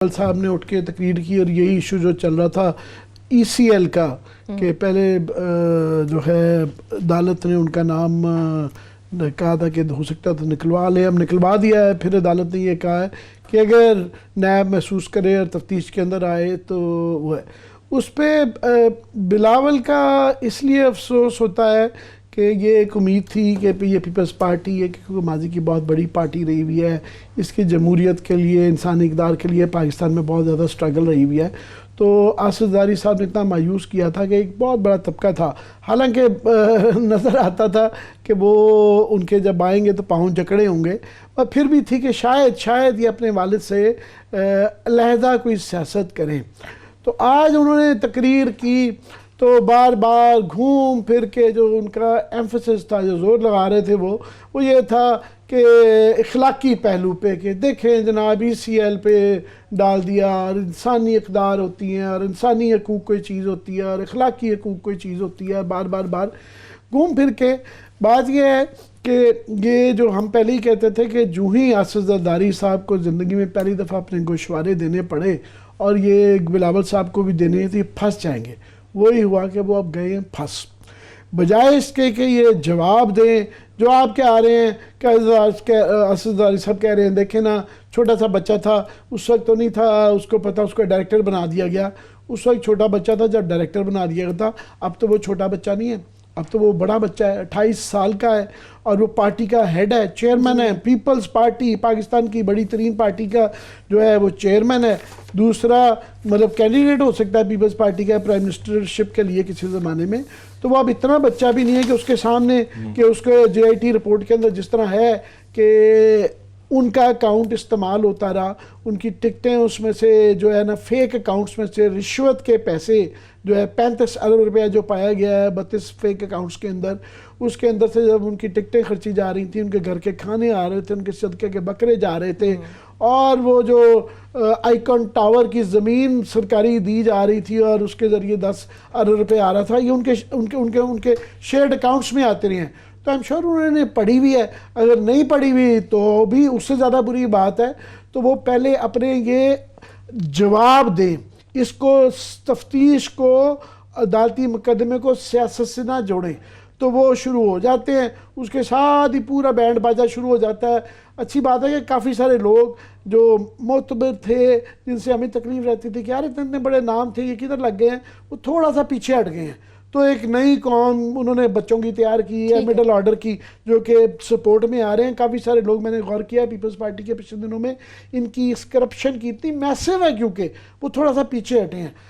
صاحب نے اٹھ کے تقریر کی اور یہی ایشو جو چل رہا تھا ای سی ایل کا کہ پہلے جو ہے عدالت نے ان کا نام کہا تھا کہ ہو سکتا تھا نکلوا لے، اب نکلوا دیا ہے۔ پھر عدالت نے یہ کہا ہے کہ اگر نیب محسوس کرے اور تفتیش کے اندر آئے تو وہ ہے اس پہ بلاول کا اس لیے افسوس ہوتا ہے کہ یہ ایک امید تھی کہ یہ پیپلز پارٹی ہے کہ ماضی کی بہت بڑی پارٹی رہی ہوئی ہے، اس کی جمہوریت کے لیے، انسانی اقدار کے لیے پاکستان میں بہت زیادہ سٹرگل رہی ہوئی ہے۔ تو آصف زرداری صاحب نے اتنا مایوس کیا تھا کہ ایک بہت بڑا طبقہ تھا، حالانکہ نظر آتا تھا کہ وہ ان کے جب آئیں گے تو پاؤں جکڑے ہوں گے، اور پھر بھی تھی کہ شاید یہ اپنے والد سے علیحدہ کوئی سیاست کریں۔ تو آج انہوں نے تقریر کی تو بار بار گھوم پھر کے جو ان کا ایمفسس تھا، جو زور لگا رہے تھے وہ یہ تھا کہ اخلاقی پہلو پہ کہ دیکھیں جناب ای سی ایل پہ ڈال دیا، اور انسانی اقدار ہوتی ہیں اور انسانی حقوق کوئی چیز ہوتی ہے اور اخلاقی حقوق کوئی چیز ہوتی ہے، بار بار گھوم پھر کے۔ بات یہ ہے کہ یہ جو ہم پہلے ہی کہتے تھے کہ جو ہی آصف زرداری صاحب کو زندگی میں پہلی دفعہ اپنے گوشوارے دینے پڑے اور یہ بلاول صاحب کو بھی دینے تھے، پھنس جائیں گے۔ وہی ہوا کہ وہ اب گئے ہیں پھنس، بجائے اس کے کہ یہ جواب دیں جو آپ کیا آ رہے ہیں کہ آصف زرداری صاحب کہہ رہے ہیں دیکھیں نا چھوٹا سا بچہ تھا، اس وقت تو نہیں تھا اس کو پتہ، اس کو ڈائریکٹر بنا دیا گیا، اس وقت چھوٹا بچہ تھا جب ڈائریکٹر بنا دیا گیا تھا، اب تو وہ چھوٹا بچہ نہیں ہے، اب تو وہ بڑا بچہ ہے، 28 سال کا ہے اور وہ پارٹی کا ہیڈ ہے، چیئرمین ہے، پیپلز پارٹی پاکستان کی بڑی ترین پارٹی کا جو ہے وہ چیئرمین ہے، دوسرا مطلب کینڈیڈیٹ ہو سکتا ہے پیپلز پارٹی کا پرائم منسٹرشپ کے لیے کسی زمانے میں۔ تو وہ اب اتنا بچہ بھی نہیں ہے کہ اس کے سامنے کہ اس کے جے آئی ٹی رپورٹ کے اندر جس طرح ہے کہ ان کا اکاؤنٹ استعمال ہوتا رہا، ان کی ٹکٹیں اس میں سے جو ہے نا فیک اکاؤنٹس میں سے رشوت کے پیسے جو ہے 35 ارب روپیہ جو پایا گیا ہے 32 فیک اکاؤنٹس کے اندر، اس کے اندر سے جب ان کی ٹکٹیں خرچی جا رہی تھیں، ان کے گھر کے کھانے آ رہے تھے، ان کے صدقے کے بکرے جا رہے تھے، اور وہ جو آئیکن ٹاور کی زمین سرکاری دی جا رہی تھی اور اس کے ذریعے 10 ارب روپے آ رہا تھا، یہ ان کے شیئرڈ اکاؤنٹس میں آتے رہے ہیں۔ تو I'm sure انہوں نے پڑھی ہوئی ہے، اگر نہیں پڑھی ہوئی تو بھی اس سے زیادہ بری بات ہے۔ تو وہ پہلے اپنے یہ جواب دیں، اس کو تفتیش کو، عدالتی مقدمے کو سیاست سے نہ جوڑیں، تو وہ شروع ہو جاتے ہیں، اس کے ساتھ ہی پورا بینڈ باجا شروع ہو جاتا ہے۔ اچھی بات ہے کہ کافی سارے لوگ جو معتبر تھے، جن سے ہمیں تکلیف رہتی تھی کہ یار اتنے بڑے نام تھے یہ کدھر لگ گئے ہیں، وہ تھوڑا سا پیچھے ہٹ گئے ہیں۔ تو ایک نئی قوم انہوں نے بچوں کی تیار کی ہے، مڈل آرڈر کی، جو کہ سپورٹ میں آ رہے ہیں۔ کافی سارے لوگ، میں نے غور کیا پیپلز پارٹی کے پچھلے دنوں میں ان کی اس کرپشن کی اتنی میسو ہے کیونکہ وہ تھوڑا سا پیچھے ہٹے ہیں۔